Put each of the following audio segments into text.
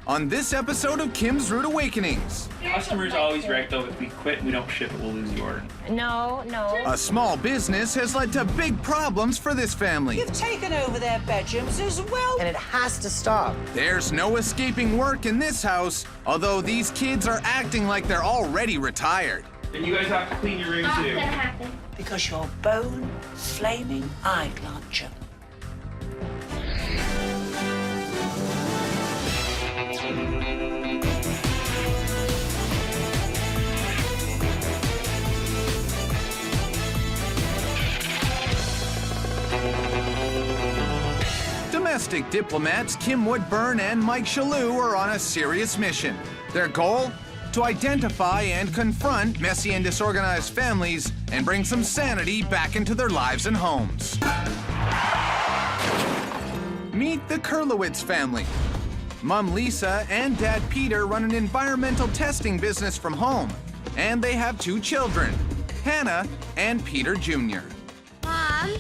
on this episode of Kim's Rude Awakenings. Customers always right though, if we quit and we don't ship it, we'll lose the order. No. A small business has led to big problems for this family. You've taken over their bedrooms as well. And it has to stop. There's no escaping work in this house, although these kids are acting like they're already retired. And you guys have to clean your room Not too. gonna happen. Because you're bone flaming eye glancher. Domestic diplomats Kim Woodburn and Mike Shaloo are on a serious mission. Their goal? To identify and confront messy and disorganized families and bring some sanity back into their lives and homes. Meet the Klewitz family. Mom Lisa and Dad Peter run an environmental testing business from home, and they have 2 children, Hannah and Peter Jr. Mom,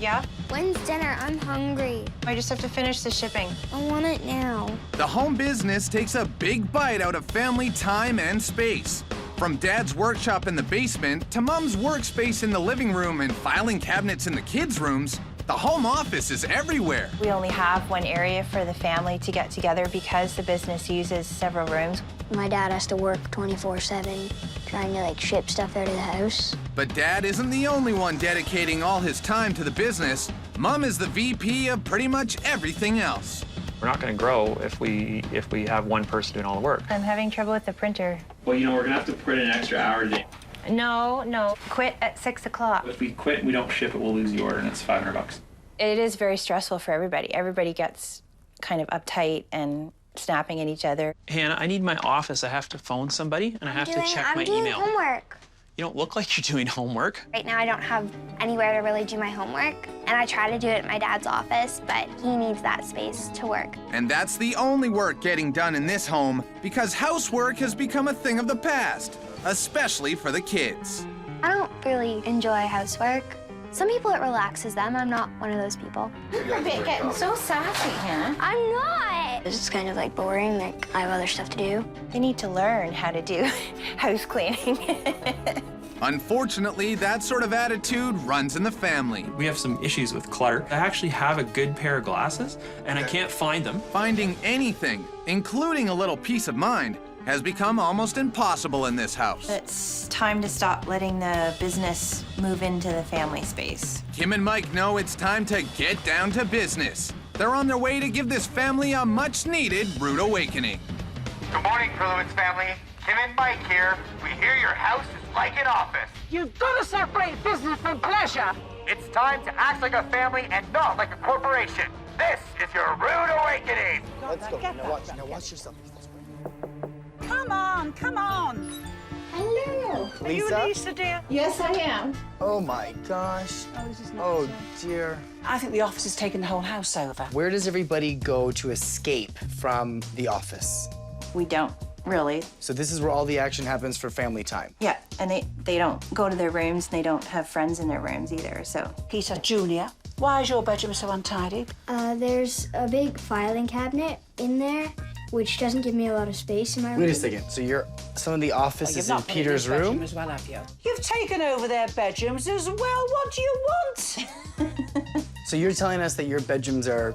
Yeah? when's dinner? I'm hungry. I just have to finish the shipping. I want it now. The home business takes a big bite out of family time and space. From Dad's workshop in the basement to Mom's workspace in the living room and filing cabinets in the kids' rooms, the home office is everywhere. We only have one area for the family to get together because the business uses several rooms. My dad has to work 24/7, trying to ship stuff out of the house. But Dad isn't the only one dedicating all his time to the business. Mom is the VP of pretty much everything else. We're not going to grow if we have one person doing all the work. I'm having trouble with the printer. Well, we're gonna have to put in an extra hour a day. No. Quit at 6 o'clock. If we quit and we don't ship it, we'll lose the order, and it's $500. It is very stressful for everybody. Everybody gets kind of uptight and snapping at each other. Hannah, I need my office. I have to phone somebody, and I have to check my I'm doing email. homework. You don't look like you're doing homework. Right now, I don't have anywhere to really do my homework, and I try to do it at my dad's office, but he needs that space to work. And that's the only work getting done in this home because housework has become a thing of the past, especially for the kids. I don't really enjoy housework. Some people, it relaxes them. I'm not one of those people. You're getting so sassy, Hannah. I'm not! It's kind of boring, I have other stuff to do. They need to learn how to do house cleaning. Unfortunately, that sort of attitude runs in the family. We have some issues with clutter. I actually have a good pair of glasses, and I can't find them. Finding anything, including a little peace of mind, has become almost impossible in this house. It's time to stop letting the business move into the family space. Kim and Mike know it's time to get down to business. They're on their way to give this family a much-needed rude awakening. Good morning, Klewitz family. Kim and Mike here. We hear your house is like an office. You've got to separate business from pleasure. It's time to act like a family and not like a corporation. This is your rude awakening. Let's go. Now watch yourself. Come on. Hello. Are you Lisa? Lisa, dear? Yes, I am. Oh my gosh. Oh dear. I think the office has taken the whole house over. Where does everybody go to escape from the office? We don't really. So this is where all the action happens for family time. Yeah, and they don't go to their rooms, and they don't have friends in their rooms either, so. Peter Jr., why is your bedroom so untidy? There's a big filing cabinet in there, which doesn't give me a lot of space in my room. Wait a second. So some of the office is in Peter's room? As well, have you? You've taken over their bedrooms as well. What do you want? So you're telling us that your bedrooms are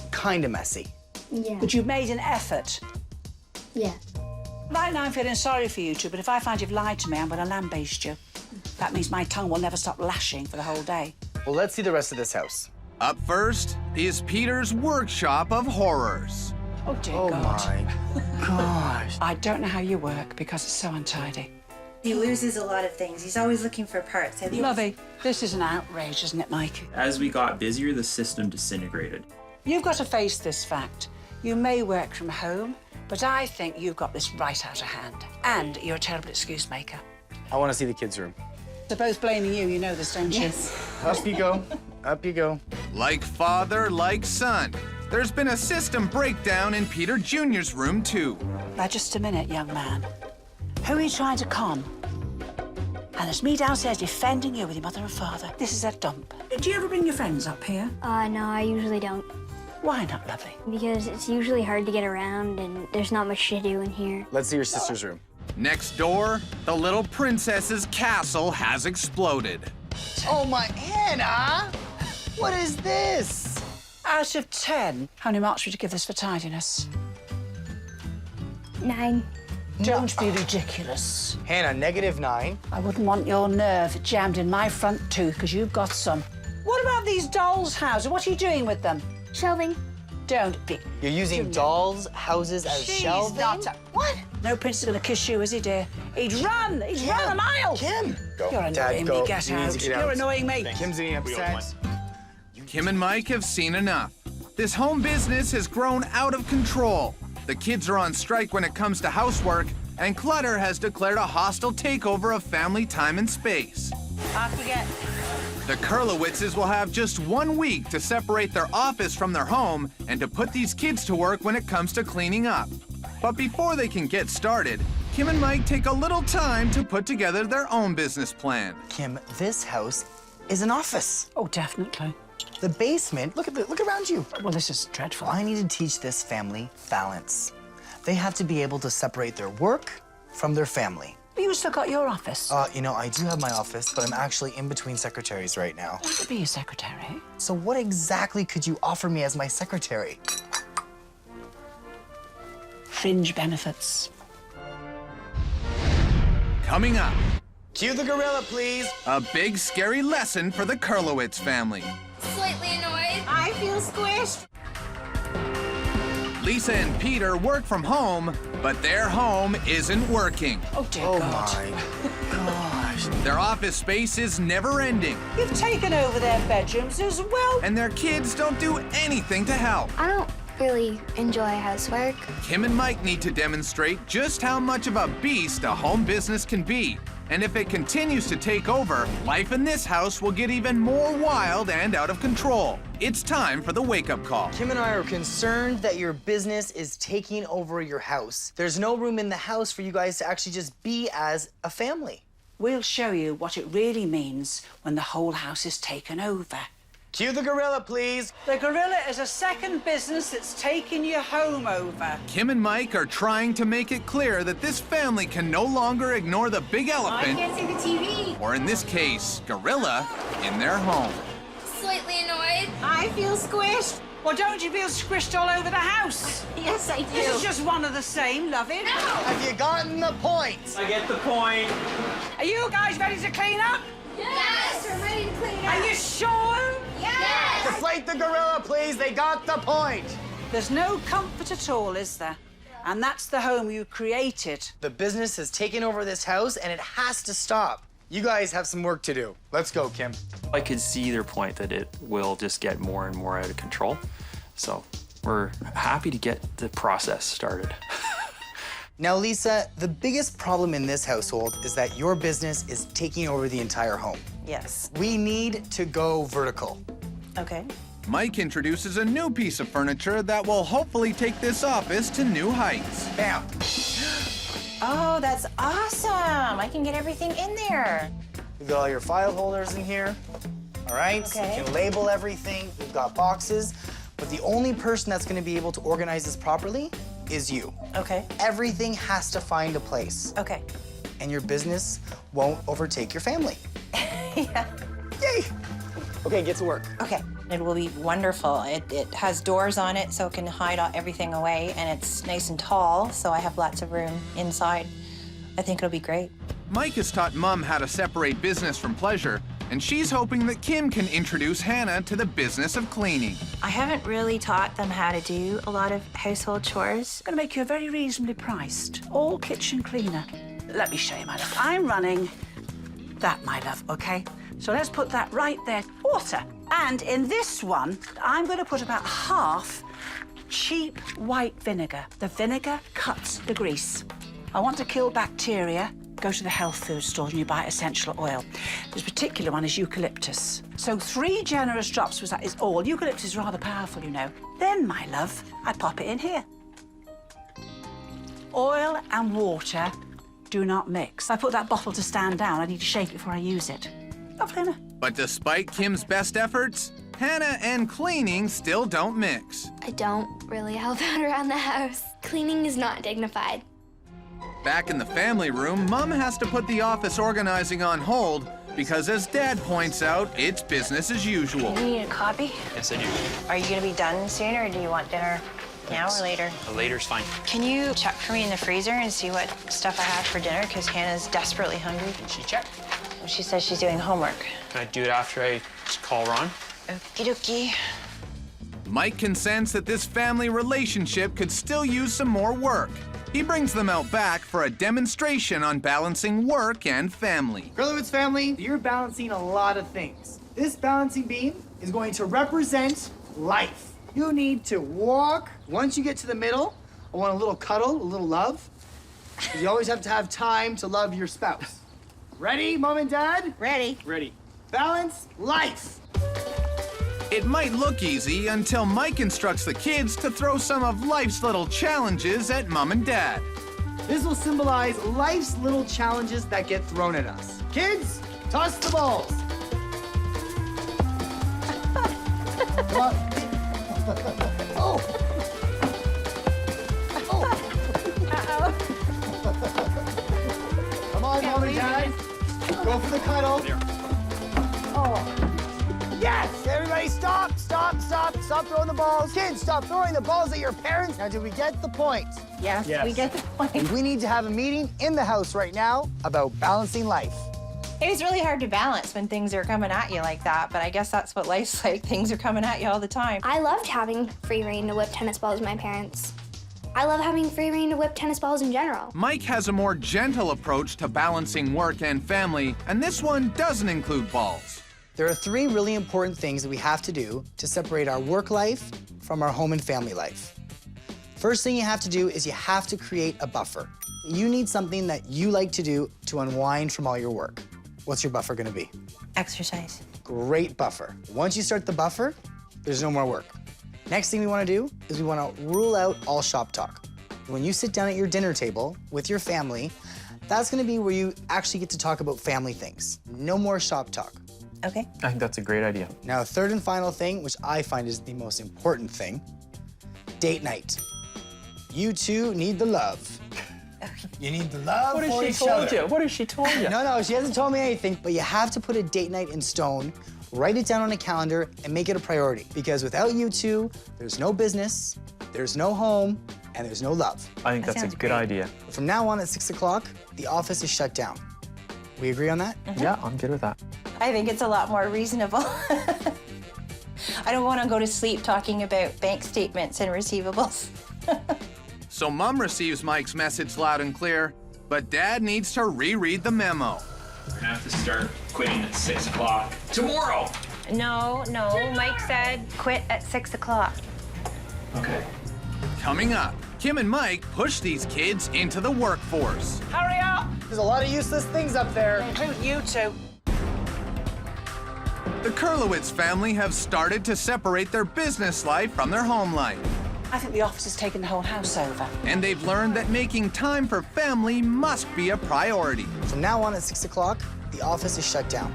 kind of messy. Yeah. But you've made an effort. Yeah. Right now I'm feeling sorry for you two, but if I find you've lied to me, I'm going to lambaste you. That means my tongue will never stop lashing for the whole day. Well, let's see the rest of this house. Up first is Peter's workshop of horrors. Oh, dear Oh God. my gosh. I don't know how you work because it's so untidy. He loses a lot of things. He's always looking for parts. Lovey, this is an outrage, isn't it, Mike? As we got busier, the system disintegrated. You've got to face this fact. You may work from home, but I think you've got this right out of hand. And you're a terrible excuse maker. I want to see the kids' room. They're both blaming you know this, don't you? Up you go. Up you go. Like father, like son. There's been a system breakdown in Peter Jr.'s room, too. Now, just a minute, young man. Who are you trying to con? And there's me downstairs defending you with your mother and father. This is a dump. Do you ever bring your friends up here? No, I usually don't. Why not, lovely? Because it's usually hard to get around and there's not much to do in here. Let's see your sister's room. Next door, the little princess's castle has exploded. Oh, my Hannah! What is this? Out of 10, how many marks would you give this for tidiness? 9. Don't be ridiculous. Hannah, -9. I wouldn't want your nerve jammed in my front tooth, because you've got some. What about these dolls' houses? What are you doing with them? Shelving. Don't be. You're using dolls' houses as She's shelving? not a- What? No prince is going to kiss you, is he, dear? He'd run! He'd run a mile! Kim! Go. You're annoying Dad, me. go. Get You need out. to get You're out. annoying me. Kim's getting upset. Kim and Mike have seen enough. This home business has grown out of control. The kids are on strike when it comes to housework, and Clutter has declared a hostile takeover of family time and space. I forget. The Klewitzes will have just 1 week to separate their office from their home and to put these kids to work when it comes to cleaning up. But before they can get started, Kim and Mike take a little time to put together their own business plan. Kim, this house is an office. Oh, definitely. The basement, look around you. Well, this is dreadful. I need to teach this family balance. They have to be able to separate their work from their family. But you still got your office. You know, I do have my office, but I'm actually in between secretaries right now. I could be your secretary. So what exactly could you offer me as my secretary? Fringe benefits. Coming up, Cue the gorilla, please. a big scary lesson for the Klewitz family. Slightly annoyed. I feel squished. Lisa and Peter work from home, but their home isn't working. Oh, dear Oh God. my gosh. Their office space is never ending, You've taken over their bedrooms as well. and their kids don't do anything to help. I don't really enjoy housework. Kim and Mike need to demonstrate just how much of a beast a home business can be. And if it continues to take over, life in this house will get even more wild and out of control. It's time for the wake-up call. Kim and I are concerned that your business is taking over your house. There's no room in the house for you guys to actually just be as a family. We'll show you what it really means when the whole house is taken over. Cue the gorilla, please. The gorilla is a second business that's taking your home over. Kim and Mike are trying to make it clear that this family can no longer ignore the big elephant, see the TV. or in this case, gorilla, in their home. Slightly annoyed. I feel squished. Well, don't you feel squished all over the house? Yes, I This is do. just one of the same, love it. Have you gotten the point? I get the point. Are you guys ready to clean up? Yes, we're ready to clean Are you sure? Yes. Deflate the gorilla, please. They got the point. There's no comfort at all, is there? And that's the home you created. The business has taken over this house, and it has to stop. You guys have some work to do. Let's go, Kim. I could see their point that it will just get more and more out of control. So we're happy to get the process started. Now, Lisa, the biggest problem in this household is that your business is taking over the entire home. Yes. We need to go vertical. Okay. Mike introduces a new piece of furniture that will hopefully take this office to new heights. Bam. Oh, that's awesome. I can get everything in there. We've got all your file holders in here. All right? Okay. You can label everything. We've got boxes. But the only person that's going to be able to organize this properly is you. Okay. Everything has to find a place. Okay. And your business won't overtake your family. Yeah. Yay! Okay, get to work. Okay. It will be wonderful. It has doors on it so it can hide everything away, and it's nice and tall, so I have lots of room inside. I think it'll be great. Mike has taught Mom how to separate business from pleasure, and she's hoping that Kim can introduce Hannah to the business of cleaning. I haven't really taught them how to do a lot of household chores. I'm gonna make you a very reasonably priced all-kitchen cleaner. Let me show you, my love. I'm running that, my love, okay? So let's put that right there. Water. And in this one, I'm gonna put about half cheap white vinegar. The vinegar cuts the grease. I want to kill bacteria. Go to the health food stores and you buy essential oil. This particular one is eucalyptus. So 3 generous drops is all. Eucalyptus is rather powerful, you know. Then, my love, I pop it in here. Oil and water do not mix. I put that bottle to stand down. I need to shake it before I use it. Lovely, isn't it? But despite Kim's best efforts, Hannah and cleaning still don't mix. I don't really help out around the house. Cleaning is not dignified. Back in the family room, Mom has to put the office organizing on hold because, as Dad points out, it's business as usual. You need a copy? Yes, I do. Are you gonna be done soon, or do you want dinner now or later? Later's fine. Can you check for me in the freezer and see what stuff I have for dinner? Because Hannah's desperately hungry. Can she check? She says she's doing homework. Can I do it after I just call Ron? Okie dokie. Mike can sense that this family relationship could still use some more work. He brings them out back for a demonstration on balancing work and family. Klewitz family, you're balancing a lot of things. This balancing beam is going to represent life. You need to walk. Once you get to the middle, I want a little cuddle, a little love. You always have to have time to love your spouse. Ready, Mom and Dad? Ready. Ready. Balance life. It might look easy until Mike instructs the kids to throw some of life's little challenges at Mom and Dad. This will symbolize life's little challenges that get thrown at us. Kids, toss the balls. Come on. Oh. Oh. Come on, Mom and Dad. Go for the cuddle. There. Oh. Yes! Everybody stop, stop, stop, stop throwing the balls. Kids, stop throwing the balls at your parents. Now, did we get the point? Yes, we get the point. We need to have a meeting in the house right now about balancing life. It's really hard to balance when things are coming at you like that, but I guess that's what life's like. Things are coming at you all the time. I loved having free reign to whip tennis balls with my parents. I love having free reign to whip tennis balls in general. Mike has a more gentle approach to balancing work and family, and this one doesn't include balls. There are 3 really important things that we have to do to separate our work life from our home and family life. First thing you have to do is you have to create a buffer. You need something that you like to do to unwind from all your work. What's your buffer gonna be? Exercise. Great buffer. Once you start the buffer, there's no more work. Next thing we wanna do is we wanna rule out all shop talk. When you sit down at your dinner table with your family, that's gonna be where you actually get to talk about family things. No more shop talk. Okay. I think that's a great idea. Now, third and final thing, which I find is the most important thing, date night. You two need the love. You need the love What for has each she told other. you? What has she told you? No, she hasn't told me anything, but you have to put a date night in stone, write it down on a calendar, and make it a priority. Because without you two, there's no business, there's no home, and there's no love. I think That that's a sounds good great. idea. From now on at 6 o'clock, the office is shut down. We agree on that? Yeah, I'm good with that. I think it's a lot more reasonable. I don't want to go to sleep talking about bank statements and receivables. So Mom receives Mike's message loud and clear, but Dad needs to reread the memo. We're gonna have to start quitting at 6 o'clock tomorrow. No, Mike said quit at 6 o'clock. Okay. Coming up, Kim and Mike push these kids into the workforce. Hurry up! There's a lot of useless things up there. Include you two. The Klewitz family have started to separate their business life from their home life. I think the office has taken the whole house over. And they've learned that making time for family must be a priority. From now on at 6 o'clock, the office is shut down.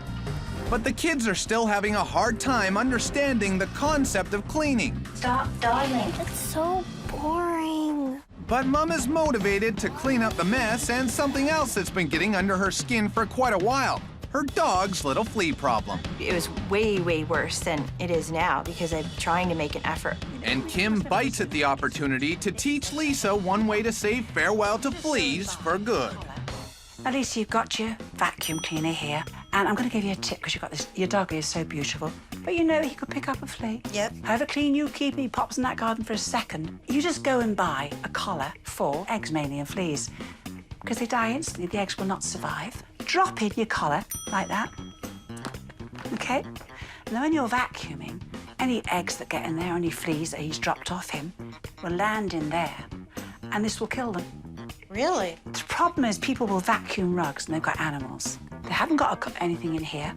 But the kids are still having a hard time understanding the concept of cleaning. Stop, darling. It's so boring. But Mom is motivated to clean up the mess and something else that's been getting under her skin for quite a while. Her dog's little flea problem. It was way, way worse than it is now because I'm trying to make an effort. And Kim bites at the opportunity to teach Lisa one way to say farewell to fleas for good. At least you've got your vacuum cleaner here. And I'm going to give you a tip because you've got this. Your dog is so beautiful. But you know he could pick up a flea. Yep. However clean you keep him, he pops in that garden for a second. You just go and buy a collar for eggs mainly and fleas. Because they die instantly, the eggs will not survive. Drop in your collar like that. Okay? And then when you're vacuuming, any eggs that get in there, any fleas that he's dropped off him, will land in there. And this will kill them. Really? The problem is people will vacuum rugs and they've got animals. They haven't got anything in here.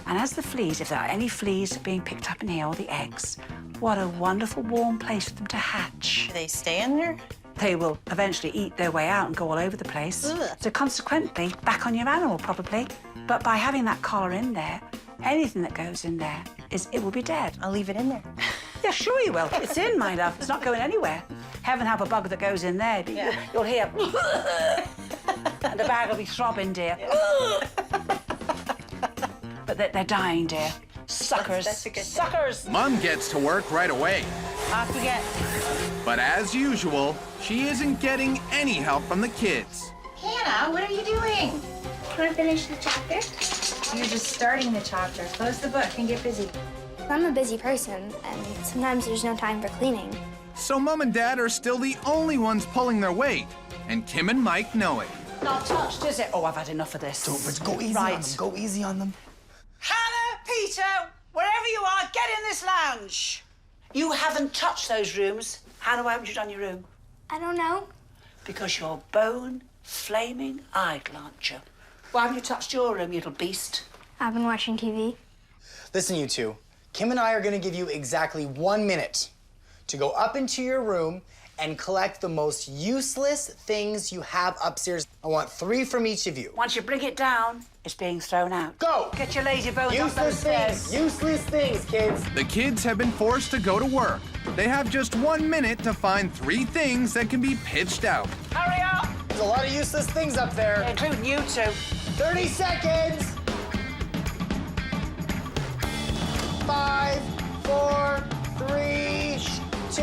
And as the fleas, if there are any fleas being picked up in here, or the eggs, what a wonderful warm place for them to hatch. Do they stay in there? They will eventually eat their way out and go all over the place. Ugh. So consequently, back on your animal probably. But by having that collar in there, anything that goes in there is it will be dead. I'll leave it in there. Yeah, sure you will. It's in, my love. It's not going anywhere. Heaven help a bug that goes in there. You'll hear... and the bag will be throbbing, dear. But they're dying, dear. Suckers. That's a good thing. Suckers! Mom gets to work right away. I forget. But as usual, she isn't getting any help from the kids. Hannah, what are you doing? Can I finish the chapter? You're just starting the chapter. Close the book and get busy. I'm a busy person, and sometimes there's no time for cleaning. So Mom and Dad are still the only ones pulling their weight, and Kim and Mike know it. Not touched, is it? Oh, I've had enough of this. Go easy on them. Go easy on them. Hannah, Peter, wherever you are, get in this lounge. You haven't touched those rooms. Hannah, why haven't you done your room? I don't know. Because you're bone-flaming idle, aren't you? Why haven't you touched your room, you little beast? I've been watching TV. Listen, you two. Kim and I are gonna give you exactly 1 minute to go up into your room and collect the most useless things you have upstairs. I want 3 from each of you. Once you bring it down, it's being thrown out. Go! Get your lazy bones up those Useless stairs. things! Useless things, kids! The kids have been forced to go to work. They have just 1 minute to find 3 things that can be pitched out. Hurry up! There's a lot of useless things up there. Including you two. 30 seconds! 5, 4, 3, 2,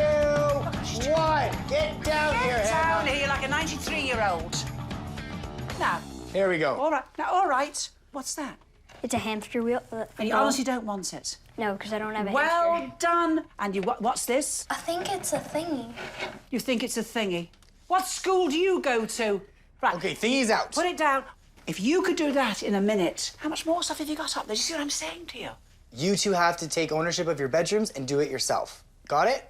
1. Get down here, Get down Hannah. here like a 93-year-old. Now, Here we go. all right. Now, all right. What's that? It's a hamster wheel. And you honestly don't want it? No, because I don't have a Well hamster. done. And you, what's this? I think it's a thingy. You think it's a thingy. What school do you go to? Right. Okay, thingy's out. Put it down. If you could do that in a minute, how much more stuff have you got up there? Do you see what I'm saying to you? You two have to take ownership of your bedrooms and do it yourself. Got it?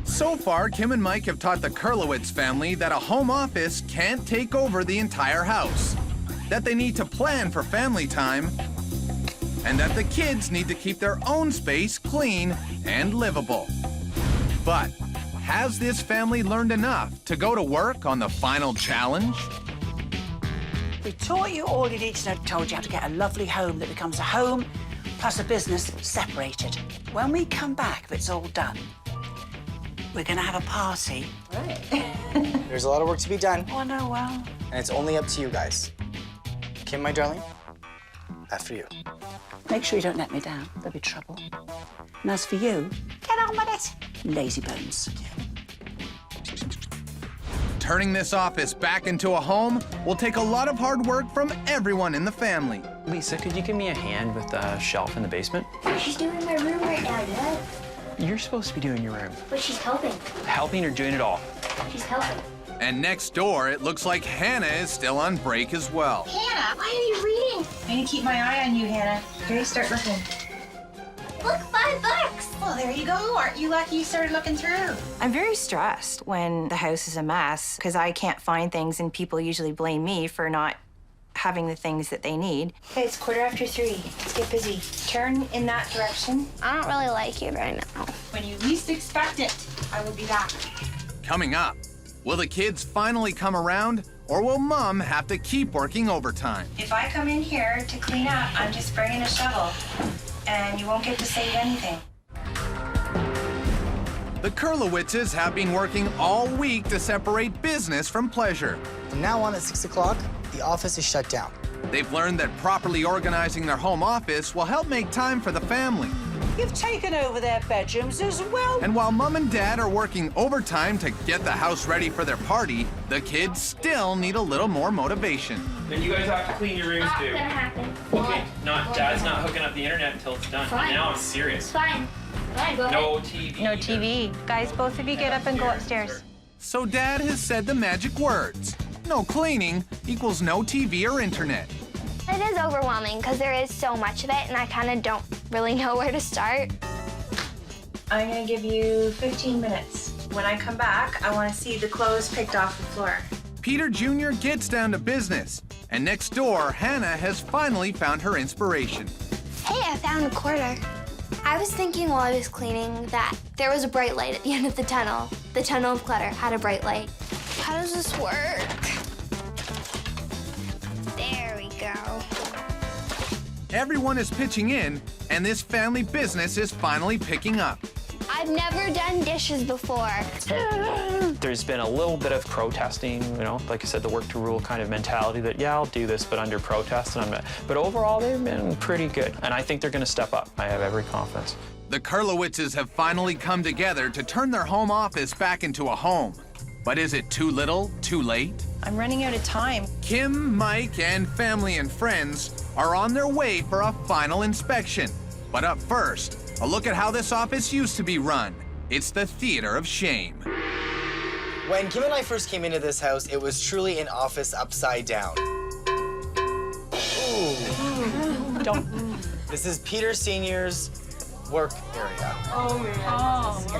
So far, Kim and Mike have taught the Klewitz family that a home office can't take over the entire house, that they need to plan for family time, and that the kids need to keep their own space clean and livable. But has this family learned enough to go to work on the final challenge? We taught you all you need to know. Told you how to get a lovely home that becomes a home plus a business separated. When we come back, if it's all done, we're going to have a party. There's a lot of work to be done, Oh, no, well. and it's only up to you guys. Kim, my darling, after you. Make sure you don't let me down. There'll be trouble. And as for you, get on with it. Lazy bones. Turning this office back into a home will take a lot of hard work from everyone in the family. Lisa, could you give me a hand with the shelf in the basement? She's doing my room right now, Dad. You're supposed to be doing your room. But she's helping. Helping or doing it all? She's helping. And next door, it looks like Hannah is still on break as well. Hannah, why are you reading? I need to keep my eye on you, Hannah. Okay, start looking. Look, $5. Well, there you go. Aren't you lucky you started looking through? I'm very stressed when the house is a mess because I can't find things and people usually blame me for not having the things that they need. Okay, it's 3:15. Let's get busy. Turn in that direction. I don't really like you right now. When you least expect it, I will be back. Coming up, will the kids finally come around, or will Mom have to keep working overtime? If I come in here to clean up, I'm just bringing a shovel, and you won't get to save anything. The Klewitzes have been working all week to separate business from pleasure. From now on at 6 o'clock, the office is shut down. They've learned that properly organizing their home office will help make time for the family. You've taken over their bedrooms as well. And while Mom and Dad are working overtime to get the house ready for their party, the kids still need a little more motivation. Then you guys have to clean your rooms Not too. gonna happen. Okay, Dad's not hooking up the internet until it's done. Fine. Now I'm It's serious. fine. Fine, go ahead. No TV. No TV. Guys, both of you get up and go upstairs. So Dad has said the magic words. No cleaning equals no TV or internet. It is overwhelming because there is so much of it and I kind of don't really know where to start. I'm gonna give you 15 minutes. When I come back, I want to see the clothes picked off the floor. Peter Jr. gets down to business. And next door, Hannah has finally found her inspiration. Hey, I found a quarter. I was thinking while I was cleaning that there was a bright light at the end of the tunnel. The tunnel of clutter had a bright light. How does this work? There we go. Everyone is pitching in, and this family business is finally picking up. I've never done dishes before. There's been a little bit of protesting, you know, like I said, the work to rule kind of mentality that, yeah, I'll do this, but under protest. But overall, they've been pretty good. And I think they're going to step up. I have every confidence. The Klewitzes have finally come together to turn their home office back into a home. But is it too little, too late? I'm running out of time. Kim, Mike, and family and friends are on their way for a final inspection. But up first, a look at how this office used to be run. It's the theater of shame. When Kim and I first came into this house, it was truly an office upside down. Ooh. This is Peter Sr.'s work area. Oh,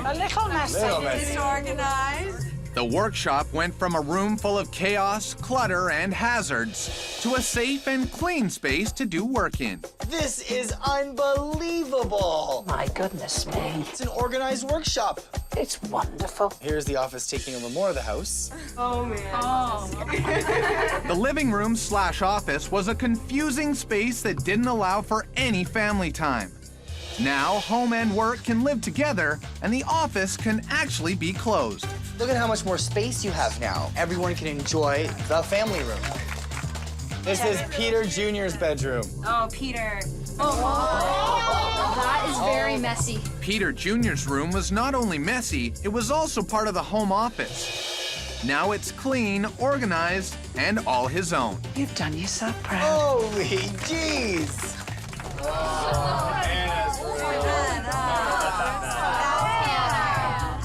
a little messy. Little messy. Disorganized. The workshop went from a room full of chaos, clutter, and hazards to a safe and clean space to do work in. This is unbelievable. My goodness me. It's an organized workshop. It's wonderful. Here's the office taking over more of the house. Oh, man. Oh. The living room / office was a confusing space that didn't allow for any family time. Now, home and work can live together, and the office can actually be closed. Look at how much more space you have now. Everyone can enjoy the family room. This is Peter Jr.'s bedroom. Oh, Peter. That is very messy. Peter Jr.'s room was not only messy, it was also part of the home office. Now it's clean, organized, and all his own. You've done yourself proud. Holy jeez.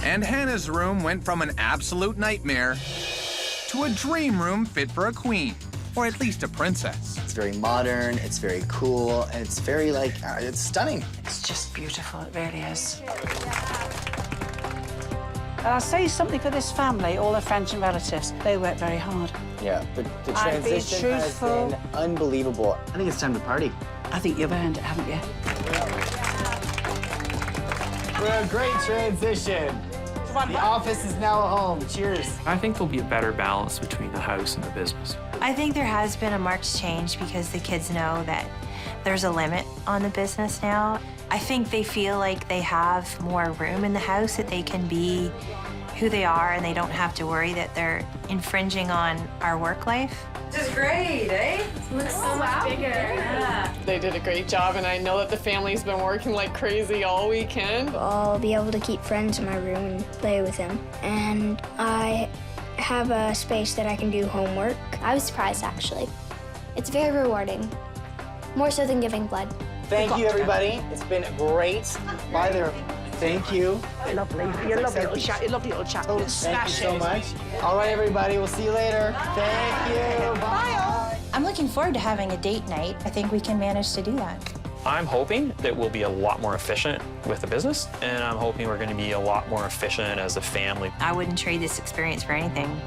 And Hannah's room went from an absolute nightmare to a dream room fit for a queen, or at least a princess. It's very modern, it's very cool, and it's very, it's stunning. It's just beautiful, it really is. I'll say something for this family, all their friends and relatives. They work very hard. Yeah, the And be transition has truthful. been unbelievable. I think it's time to party. I think you've earned it, haven't you? We're a great transition. The office is now a home. Cheers. I think there'll be a better balance between the house and the business. I think there has been a marked change because the kids know that there's a limit on the business now. I think they feel like they have more room in the house, that they can be who they are and they don't have to worry that they're infringing on our work life. This is great, eh? It looks so much bigger. Yeah. They did a great job, and I know that the family's been working like crazy all weekend. I'll be able to keep friends in my room and play with them. And I have a space that I can do homework. I was surprised, actually. It's very rewarding. More so than giving blood. Thank you, everybody. It's been great. Bye there. Thank you. Lovely. You're a lovely little chap. You're a lovely little chap. Oh, thank you so much. All right, everybody. We'll see you later. Thank you. Bye. I'm looking forward to having a date night. I think we can manage to do that. I'm hoping that we'll be a lot more efficient with the business, and I'm hoping we're going to be a lot more efficient as a family. I wouldn't trade this experience for anything.